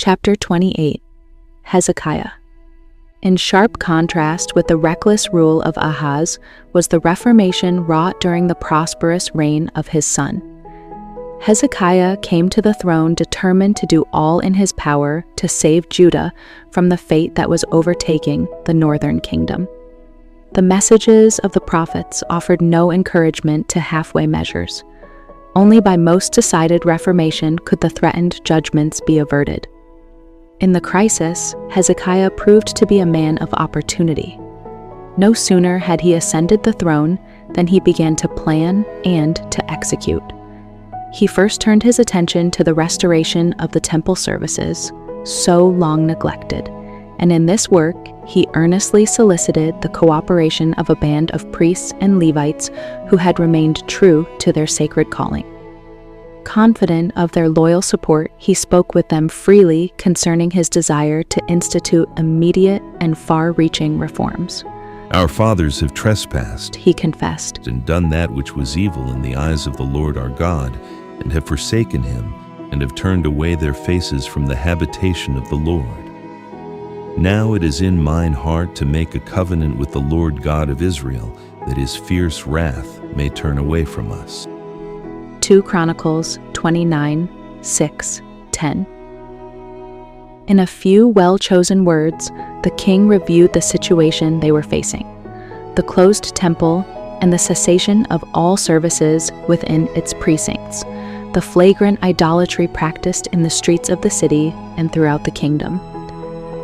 Chapter 28. Hezekiah. In sharp contrast with the reckless rule of Ahaz was the reformation wrought during the prosperous reign of his son. Hezekiah came to the throne determined to do all in his power to save Judah from the fate that was overtaking the northern kingdom. The messages of the prophets offered no encouragement to halfway measures. Only by most decided reformation could the threatened judgments be averted. In the crisis, Hezekiah proved to be a man of opportunity. No sooner had he ascended the throne than he began to plan and to execute. He first turned his attention to the restoration of the temple services, so long neglected, and in this work he earnestly solicited the cooperation of a band of priests and Levites who had remained true to their sacred calling. Confident of their loyal support, he spoke with them freely concerning his desire to institute immediate and far-reaching reforms. Our fathers have trespassed, He confessed, and done that which was evil in the eyes of the Lord our God, and have forsaken him, and have turned away their faces from the habitation of the Lord. Now it is in mine heart to make a covenant with the Lord God of Israel, that his fierce wrath may turn away from us. 2 Chronicles 29:6-10. In a few well-chosen words, the king reviewed the situation they were facing: the closed temple and the cessation of all services within its precincts, the flagrant idolatry practiced in the streets of the city and throughout the kingdom,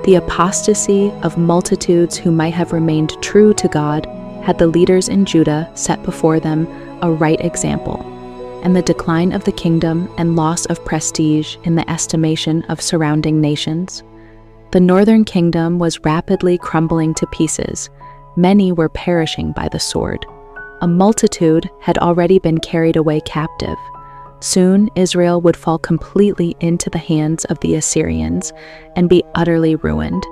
the apostasy of multitudes who might have remained true to God had the leaders in Judah set before them a right example, and the decline of the kingdom and loss of prestige in the estimation of surrounding nations. The northern kingdom was rapidly crumbling to pieces. Many were perishing by the sword. A multitude had already been carried away captive. Soon Israel would fall completely into the hands of the Assyrians and be utterly ruined.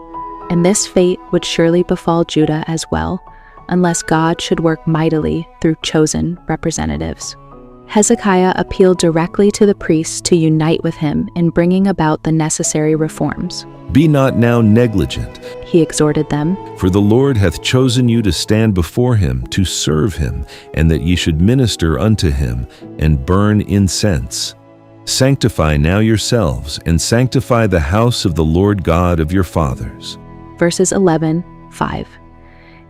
And this fate would surely befall Judah as well, unless God should work mightily through chosen representatives. Hezekiah appealed directly to the priests to unite with him in bringing about the necessary reforms. Be not now negligent, He exhorted them, for the Lord hath chosen you to stand before him, to serve him, and that ye should minister unto him, and burn incense. Sanctify now yourselves, and sanctify the house of the Lord God of your fathers. verses 11:5.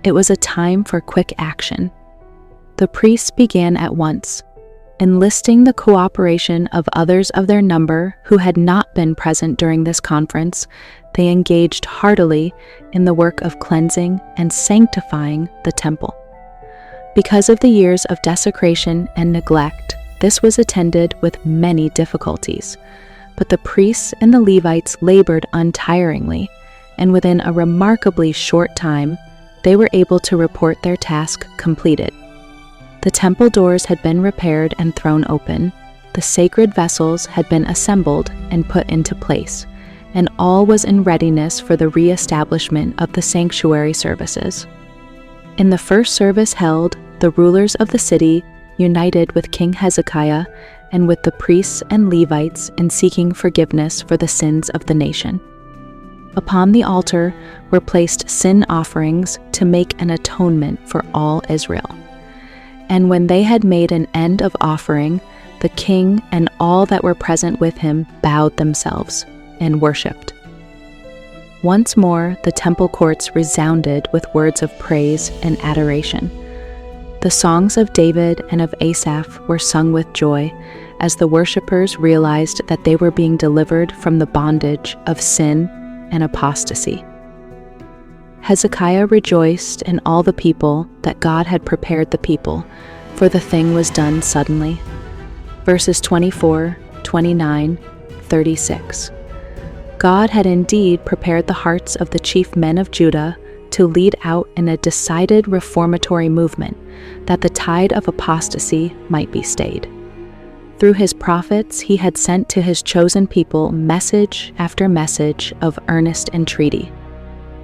It was a time for quick action. The priests began at once, enlisting the cooperation of others of their number who had not been present during this conference. They engaged heartily in the work of cleansing and sanctifying the temple. Because of the years of desecration and neglect, this was attended with many difficulties, but the priests and the Levites labored untiringly, and within a remarkably short time, they were able to report their task completed. The temple doors had been repaired and thrown open, the sacred vessels had been assembled and put into place, and all was in readiness for the re-establishment of the sanctuary services. In the first service held, the rulers of the city united with King Hezekiah and with the priests and Levites in seeking forgiveness for the sins of the nation. Upon the altar were placed sin offerings to make an atonement for all Israel. And when they had made an end of offering, the king and all that were present with him bowed themselves and worshipped. Once more the temple courts resounded with words of praise and adoration. The songs of David and of Asaph were sung with joy as the worshippers realized that they were being delivered from the bondage of sin and apostasy. Hezekiah rejoiced in all the people that God had prepared the people, for the thing was done suddenly. Verses 24, 29, 36. God had indeed prepared the hearts of the chief men of Judah to lead out in a decided reformatory movement, that the tide of apostasy might be stayed. Through his prophets, he had sent to his chosen people message after message of earnest entreaty.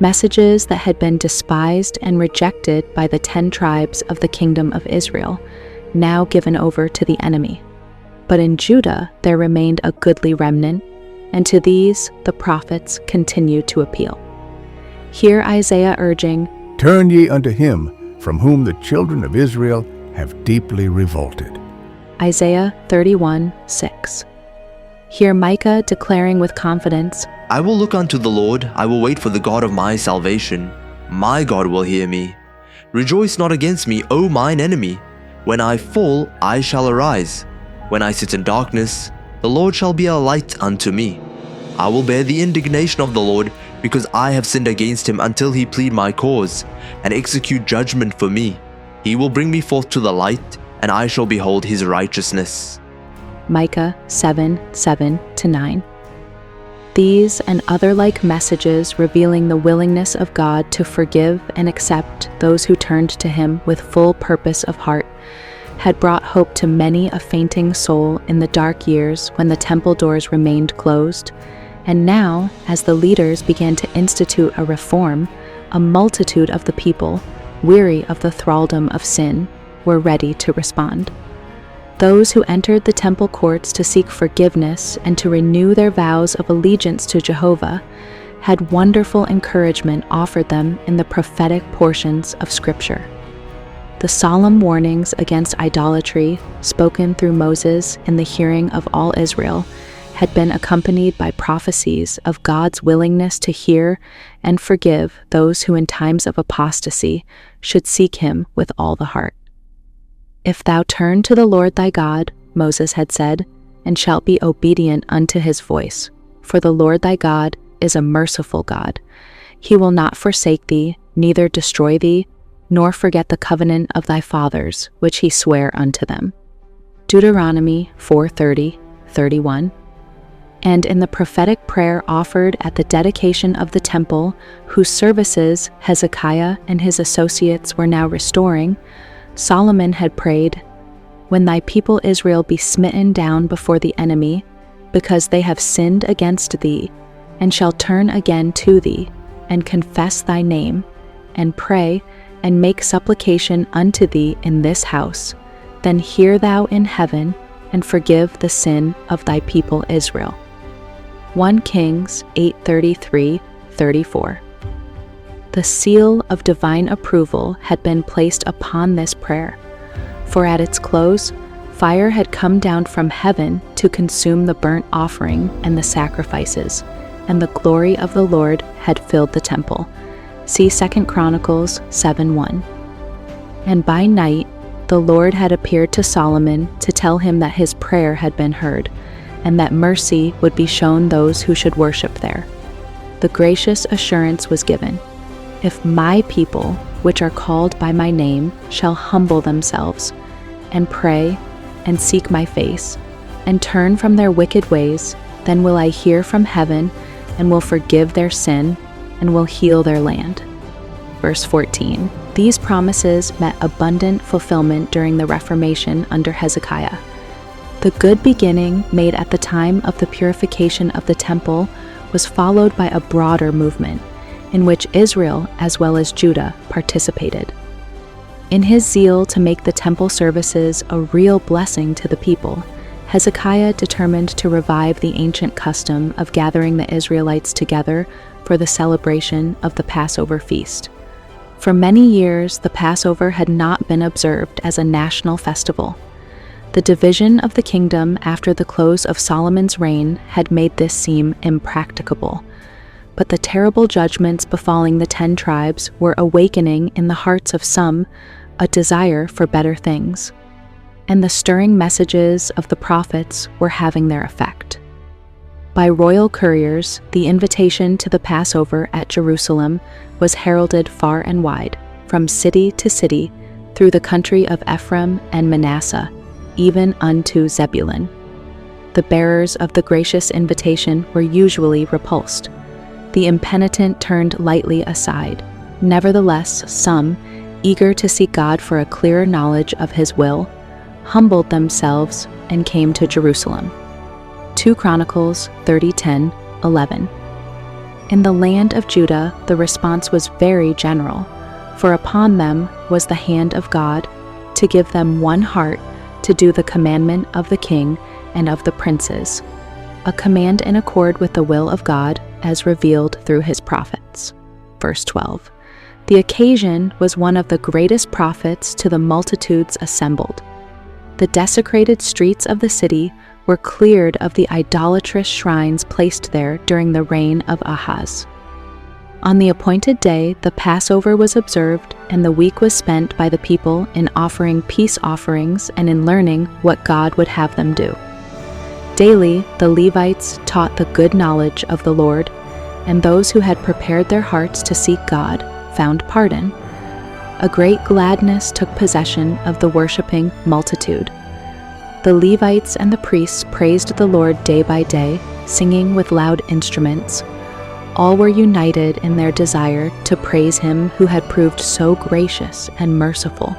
Messages that had been despised and rejected by the 10 tribes of the kingdom of Israel, now given over to the enemy. But in Judah there remained a goodly remnant, and to these the prophets continue to appeal. Hear Isaiah urging, "Turn ye unto him, from whom the children of Israel have deeply revolted." Isaiah 31:6. Hear Micah declaring with confidence, I will look unto the Lord, I will wait for the God of my salvation. My God will hear me. Rejoice not against me, O mine enemy. When I fall, I shall arise. When I sit in darkness, the Lord shall be a light unto me. I will bear the indignation of the Lord, because I have sinned against him, until he plead my cause, and execute judgment for me. He will bring me forth to the light, and I shall behold his righteousness. Micah 7:7-9. These and other like messages revealing the willingness of God to forgive and accept those who turned to him with full purpose of heart had brought hope to many a fainting soul in the dark years when the temple doors remained closed. And now, as the leaders began to institute a reform, a multitude of the people, weary of the thraldom of sin, were ready to respond. Those who entered the temple courts to seek forgiveness and to renew their vows of allegiance to Jehovah had wonderful encouragement offered them in the prophetic portions of Scripture. The solemn warnings against idolatry, spoken through Moses in the hearing of all Israel, had been accompanied by prophecies of God's willingness to hear and forgive those who in times of apostasy should seek him with all the heart. If thou turn to the Lord thy God, Moses had said, and shalt be obedient unto his voice, for the Lord thy God is a merciful God. He will not forsake thee, neither destroy thee, nor forget the covenant of thy fathers, which he sware unto them. Deuteronomy 4:30-31. And in the prophetic prayer offered at the dedication of the temple, whose services Hezekiah and his associates were now restoring, Solomon had prayed, "When thy people Israel be smitten down before the enemy, because they have sinned against thee, and shall turn again to thee, and confess thy name, and pray, and make supplication unto thee in this house, then hear thou in heaven, and forgive the sin of thy people Israel." 1 Kings 8:33-34. The seal of divine approval had been placed upon this prayer, for at its close, fire had come down from heaven to consume the burnt offering and the sacrifices, and the glory of the Lord had filled the temple. See 2 Chronicles 7:1. And by night, the Lord had appeared to Solomon to tell him that his prayer had been heard, and that mercy would be shown those who should worship there. The gracious assurance was given, "If my people, which are called by my name, shall humble themselves, and pray, and seek my face, and turn from their wicked ways, then will I hear from heaven, and will forgive their sin, and will heal their land." Verse 14. These promises met abundant fulfillment during the Reformation under Hezekiah. The good beginning made at the time of the purification of the temple was followed by a broader movement, in which Israel as well as Judah participated. In his zeal to make the temple services a real blessing to the people, Hezekiah determined to revive the ancient custom of gathering the Israelites together for the celebration of the Passover feast. For many years, the Passover had not been observed as a national festival. The division of the kingdom after the close of Solomon's reign had made this seem impracticable. But the terrible judgments befalling the 10 tribes were awakening in the hearts of some a desire for better things, and the stirring messages of the prophets were having their effect. By royal couriers, the invitation to the Passover at Jerusalem was heralded far and wide, from city to city, through the country of Ephraim and Manasseh, even unto Zebulun. The bearers of the gracious invitation were usually repulsed. The impenitent turned lightly aside. Nevertheless, some, eager to seek God for a clearer knowledge of his will, humbled themselves and came to Jerusalem. 2 Chronicles 30:10-11. In the land of Judah, the response was very general, for upon them was the hand of God to give them one heart to do the commandment of the king and of the princes. a command in accord with the will of God as revealed through his prophets. Verse 12. The occasion was one of the greatest profits to the multitudes assembled. The desecrated streets of the city were cleared of the idolatrous shrines placed there during the reign of Ahaz. On the appointed day, the Passover was observed, and the week was spent by the people in offering peace offerings and in learning what God would have them do. Daily, the Levites taught the good knowledge of the Lord, and those who had prepared their hearts to seek God found pardon. A great gladness took possession of the worshiping multitude. The Levites and the priests praised the Lord day by day, singing with loud instruments. All were united in their desire to praise him who had proved so gracious and merciful.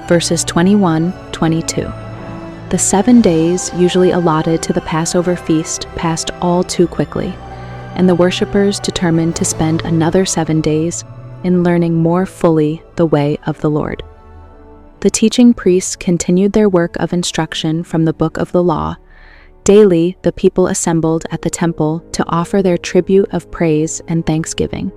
Verses 21-22. The 7 days usually allotted to the Passover feast passed all too quickly, and the worshippers determined to spend another 7 days in learning more fully the way of the Lord. The teaching priests continued their work of instruction from the book of the law. Daily, the people assembled at the temple to offer their tribute of praise and thanksgiving.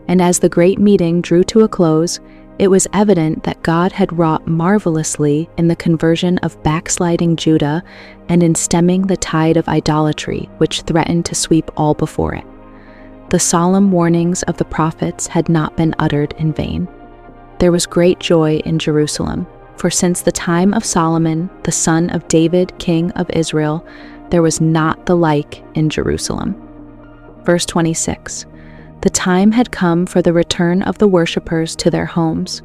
And as the great meeting drew to a close, it was evident that God had wrought marvelously in the conversion of backsliding Judah and in stemming the tide of idolatry which threatened to sweep all before it. The solemn warnings of the prophets had not been uttered in vain. There was great joy in Jerusalem, for since the time of Solomon, the son of David, king of Israel, there was not the like in Jerusalem. Verse 26. The time had come for the return of the worshippers to their homes.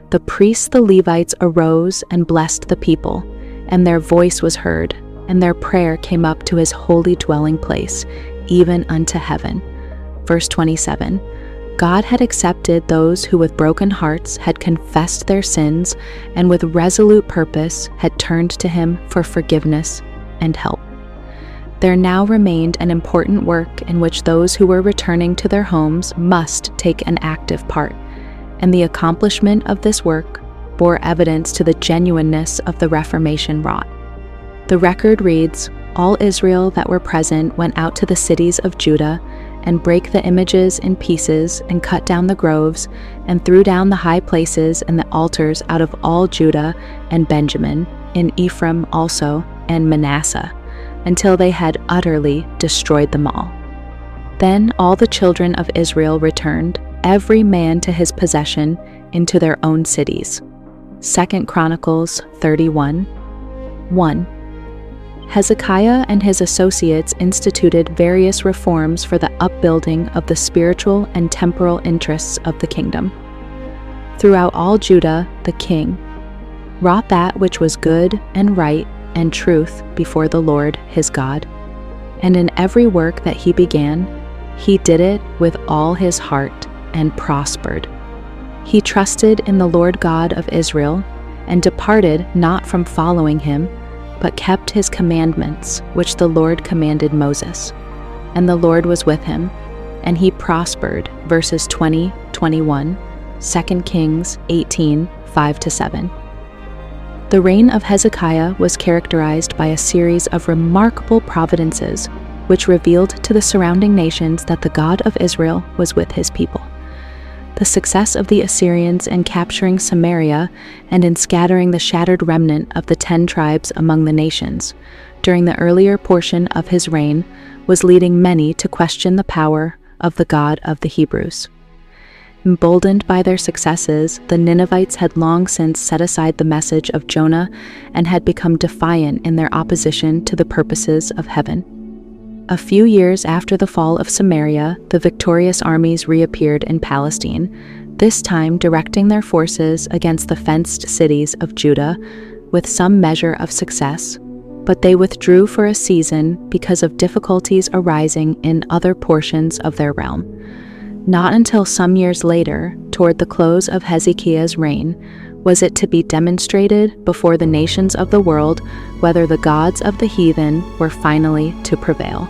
The priests, the Levites, arose and blessed the people, and their voice was heard, and their prayer came up to his holy dwelling place, even unto heaven. Verse 27. God had accepted those who with broken hearts had confessed their sins and with resolute purpose had turned to him for forgiveness and help. There now remained an important work in which those who were returning to their homes must take an active part, and the accomplishment of this work bore evidence to the genuineness of the Reformation wrought. The record reads, "All Israel that were present went out to the cities of Judah, and brake the images in pieces, and cut down the groves, and threw down the high places and the altars out of all Judah and Benjamin, in Ephraim also, and Manasseh, until they had utterly destroyed them all. Then all the children of Israel returned, every man to his possession, into their own cities." 2 Chronicles 31:1. Hezekiah and his associates instituted various reforms for the upbuilding of the spiritual and temporal interests of the kingdom. Throughout all Judah, the king wrought that which was good and right and truth before the Lord his God, and in every work that he began, he did it with all his heart and prospered. He trusted in the Lord God of Israel and departed not from following him, but kept his commandments, which the Lord commanded Moses. And the Lord was with him, and he prospered. Verses 20-21, 2 Kings 18:5-7. The reign of Hezekiah was characterized by a series of remarkable providences, which revealed to the surrounding nations that the God of Israel was with his people. The success of the Assyrians in capturing Samaria and in scattering the shattered remnant of the 10 tribes among the nations during the earlier portion of his reign was leading many to question the power of the God of the Hebrews. Emboldened by their successes, the Ninevites had long since set aside the message of Jonah and had become defiant in their opposition to the purposes of heaven. A few years after the fall of Samaria, the victorious armies reappeared in Palestine, this time directing their forces against the fenced cities of Judah with some measure of success, but they withdrew for a season because of difficulties arising in other portions of their realm. Not until some years later, toward the close of Hezekiah's reign, was it to be demonstrated before the nations of the world whether the gods of the heathen were finally to prevail.